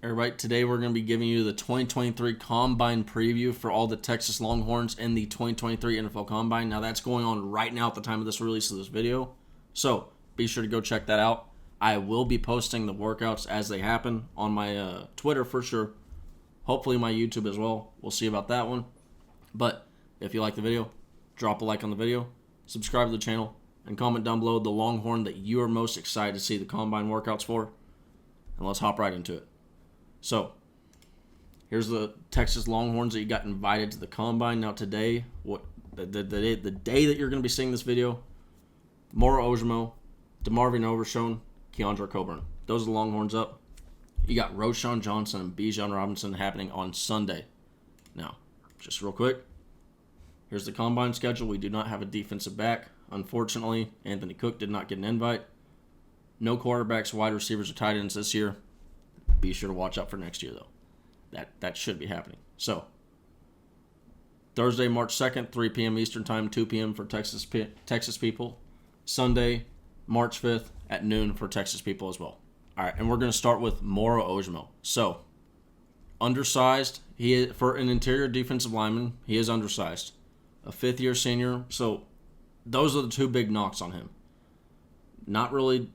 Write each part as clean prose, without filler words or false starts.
All right, today we're going to be giving you the 2023 Combine preview for all the Texas Longhorns and the 2023 NFL Combine. Now, that's going on right now at the time of this release of this video, so be sure to go check that out. I will be posting the workouts as they happen on my Twitter for sure, hopefully my YouTube as well. We'll see about that one. But if you like the video, drop a like on the video, subscribe to the channel, and comment down below the Longhorn that you are most excited to see the Combine workouts for, and let's hop right into it. So, here's the Texas Longhorns that you got invited to the Combine. Now today, the day that you're going to be seeing this video, Moro Ojomo, DeMarvion Overshown, Keondre Coburn. Those are the Longhorns up. You got Roshon Johnson and Bijan Robinson happening on Sunday. Now, just real quick, here's the Combine schedule. We do not have a defensive back. Unfortunately, Anthony Cook did not get an invite. No quarterbacks, wide receivers, or tight ends this year. Be sure to watch out for next year, though. That should be happening. So, Thursday, March 2nd, 3 p.m. Eastern Time, 2 p.m. for Texas people. Sunday, March 5th at noon for Texas people as well. All right, and we're going to start with Moro Ojomo. So, undersized. For an interior defensive lineman, he is undersized. A fifth-year senior. So, those are the two big knocks on him. Not really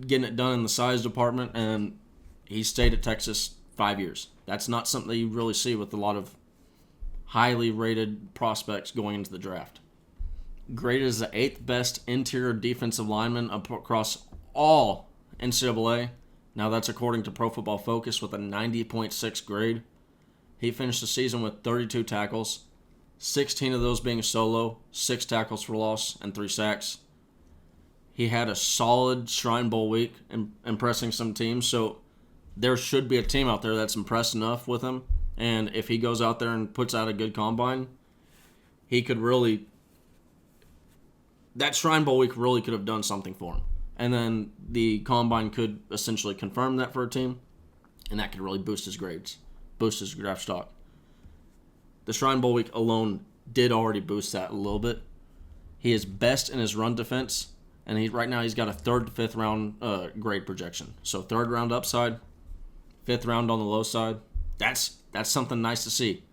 getting it done in the size department, and he stayed at Texas 5 years. That's not something that you really see with a lot of highly rated prospects going into the draft. Graded as the 8th best interior defensive lineman across all NCAA. Now that's according to Pro Football Focus with a 90.6 grade. He finished the season with 32 tackles, 16 of those being solo, 6 tackles for loss, and 3 sacks. He had a solid Shrine Bowl week, impressing some teams, so there should be a team out there that's impressed enough with him. And if he goes out there and puts out a good combine, he could really... That Shrine Bowl week really could have done something for him. And then the combine could essentially confirm that for a team, and that could really boost his grades, boost his draft stock. The Shrine Bowl week alone did already boost that a little bit. He is best in his run defense, and right now he's got a 3rd to 5th round grade projection. So 3rd round upside, 5th round on the low side. That's something nice to see.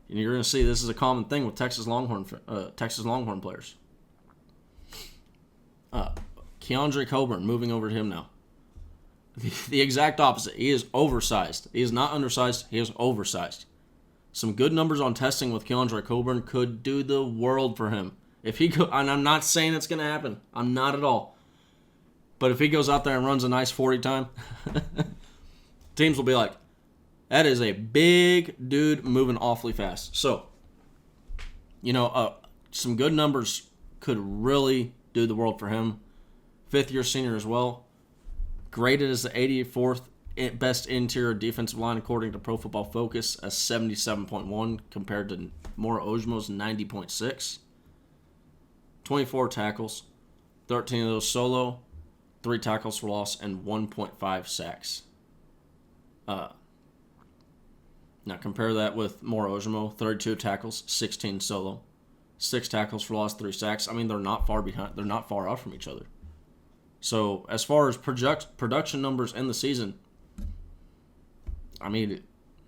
And you're going to see this is a common thing with Texas Longhorn players. Keondre Coburn, moving over to him now. The exact opposite. He is oversized. He is not undersized. He is oversized. Some good numbers on testing with Keondre Coburn could do the world for him. If he go, and I'm not saying it's going to happen. I'm not at all. But if he goes out there and runs a nice 40 time, teams will be like, that is a big dude moving awfully fast. So, some good numbers could really do the world for him. 5th-year senior as well. Graded as the 84th best interior defensive line according to Pro Football Focus, a 77.1 compared to Moro Ojomo's 90.6. 24 tackles, 13 of those solo, 3 tackles for loss, and 1.5 sacks. Now compare that with Moro Ojomo, 32 tackles, 16 solo, 6 tackles for loss, 3 sacks. I mean, they're not far behind. They're not far off from each other. So as far as production numbers in the season, I mean,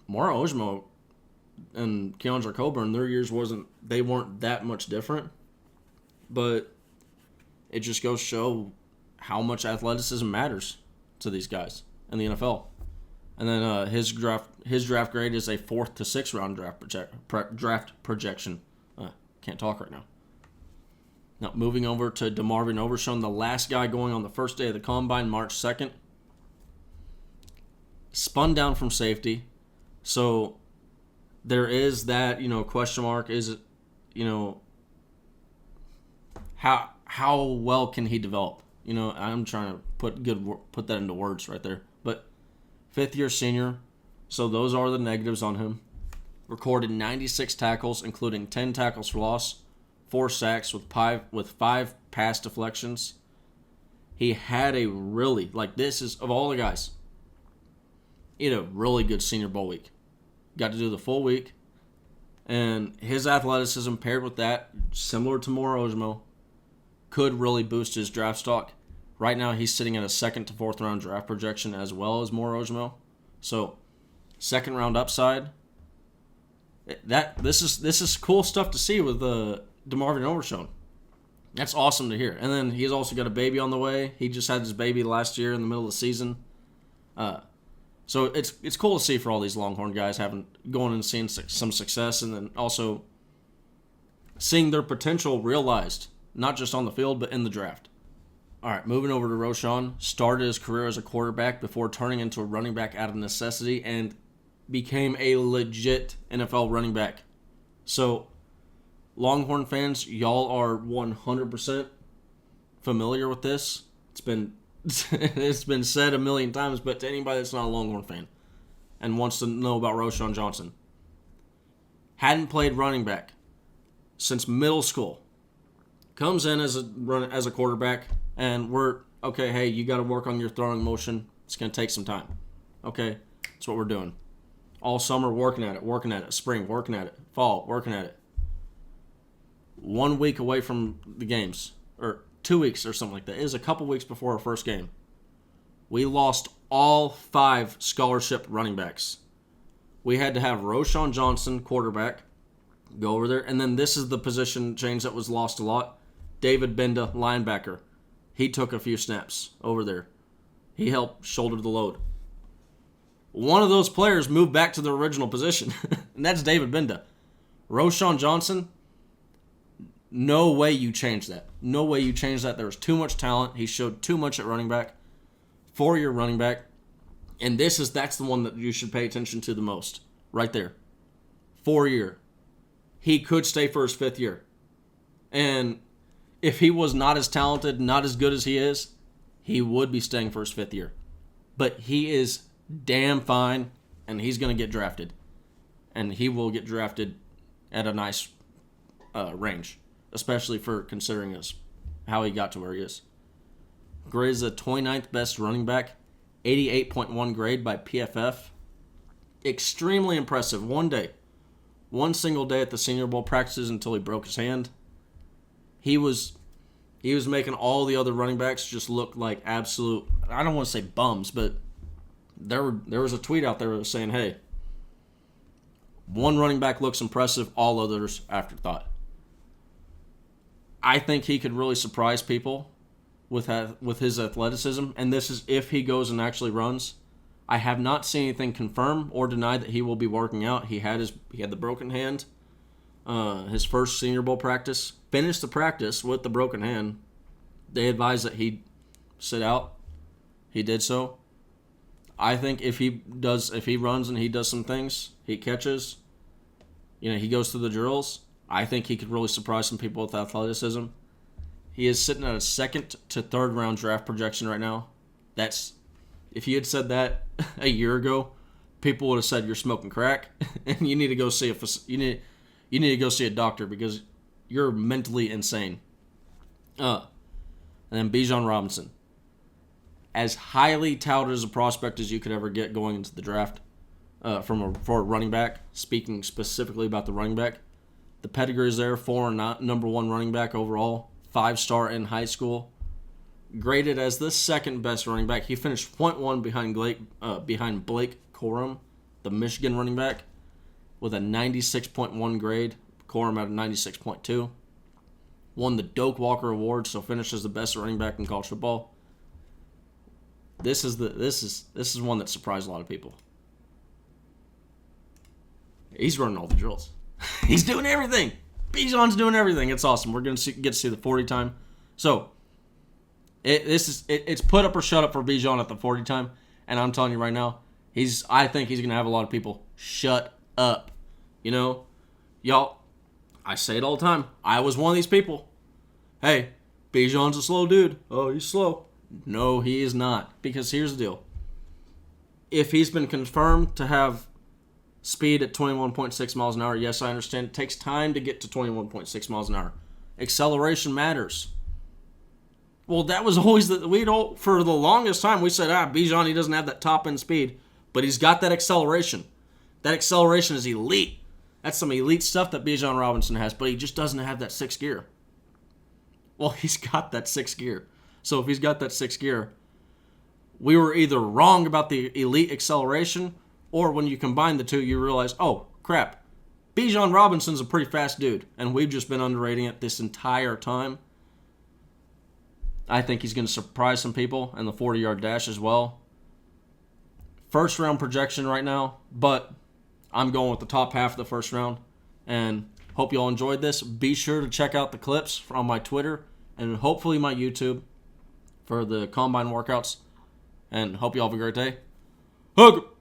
Moro Ojomo and Keondre Coburn, their years weren't that much different, but it just goes to show how much athleticism matters to these guys in the NFL. And then his draft grade is a 4th to 6th round draft projection. Can't talk right now. Now, moving over to DeMarvion Overshown, the last guy going on the first day of the Combine, March 2nd. Spun down from safety. So, there is that, question mark. Is it, how well can he develop? I'm trying to put that into words right there. But 5th-year senior, so those are the negatives on him. Recorded 96 tackles, including 10 tackles for loss, 4 sacks with 5 pass deflections. He had a really, of all the guys, he had a really good Senior Bowl week. Got to do the full week. And his athleticism paired with that, similar to Moro Ojomo, could really boost his draft stock. Right now, he's sitting at a 2nd to 4th round draft projection as well as Moro Ojomo. So, second round upside. This is cool stuff to see with DeMarvion Overshown. That's awesome to hear. And then he's also got a baby on the way. He just had his baby last year in the middle of the season. So it's cool to see for all these Longhorn guys going and seeing some success, and then also seeing their potential realized, not just on the field, but in the draft. All right, moving over to Roshon. Started his career as a quarterback before turning into a running back out of necessity and became a legit NFL running back. So, Longhorn fans, y'all are 100% familiar with this. It's been said a million times, but to anybody that's not a Longhorn fan and wants to know about Roshon Johnson, hadn't played running back since middle school. Comes in as a quarterback, and we're okay. Hey, you got to work on your throwing motion. It's gonna take some time. Okay, that's what we're doing. All summer working at it. Spring working at it. Fall working at it. 1 week away from the games, or 2 weeks or something like that. It was a couple weeks before our first game. We lost all 5 scholarship running backs. We had to have Roshon Johnson, quarterback, go over there. And then this is the position change that was lost a lot. David Benda, linebacker. He took a few snaps over there. He helped shoulder the load. One of those players moved back to the original position, and that's David Benda. Roshon Johnson, no way you change that. No way you change that. There was too much talent. He showed too much at running back. 4-year running back. And that's the one that you should pay attention to the most. Right there. 4-year. He could stay for his 5th year. And if he was not as talented, not as good as he is, he would be staying for his 5th year. But he is damn fine, and he's going to get drafted. And he will get drafted at a nice range, especially for considering how he got to where he is. Grade is the 29th best running back, 88.1 grade by PFF. Extremely impressive. One single day at the Senior Bowl practices until he broke his hand. He was making all the other running backs just look like absolute, I don't want to say bums, but there was a tweet out there that was saying, hey, one running back looks impressive, all others afterthought. I think he could really surprise people with his athleticism, and this is if he goes and actually runs. I have not seen anything confirm or deny that he will be working out. He had the broken hand. His first Senior Bowl practice, finished the practice with the broken hand. They advised that he sit out. He did so. I think if he runs and he does some things, he catches, he goes through the drills, I think he could really surprise some people with athleticism. He is sitting at a 2nd to 3rd round draft projection right now. If you had said that a year ago, people would have said you're smoking crack and you need to go see a doctor because you're mentally insane. And then Bijan Robinson, as highly touted as a prospect as you could ever get going into the draft for a running back. Speaking specifically about the running back, the pedigree is there for number 1 running back overall, 5-star in high school. Graded as the 2nd best running back. He finished 0.1 behind Blake Corum, the Michigan running back, with a 96.1 grade. Corum at a 96.2. Won the Doak Walker Award, so finished as the best running back in college football. This is one that surprised a lot of people. He's running all the drills. He's doing everything. Bijan's doing everything. It's awesome. We're going to get to see the 40 time. So, it's put up or shut up for Bijan at the 40 time. And I'm telling you right now, I think he's going to have a lot of people shut up. Y'all, I say it all the time. I was one of these people. Hey, Bijan's a slow dude. Oh, he's slow. No, he is not. Because here's the deal. If he's been confirmed to have speed at 21.6 miles an hour, yes, I understand. It takes time to get to 21.6 miles an hour. Acceleration matters. Well, that was always for the longest time, we said, Bijan, he doesn't have that top-end speed, but he's got that acceleration. That acceleration is elite. That's some elite stuff that Bijan Robinson has, but he just doesn't have that 6th gear. Well, he's got that 6th gear. So if he's got that 6th gear, we were either wrong about the elite acceleration Or when you combine the two, you realize, oh, crap, Bijan Robinson's a pretty fast dude, and we've just been underrating it this entire time. I think he's going to surprise some people in the 40-yard dash as well. First round projection right now, but I'm going with the top half of the first round. And hope you all enjoyed this. Be sure to check out the clips on my Twitter and hopefully my YouTube for the combine workouts. And hope you all have a great day. Hug!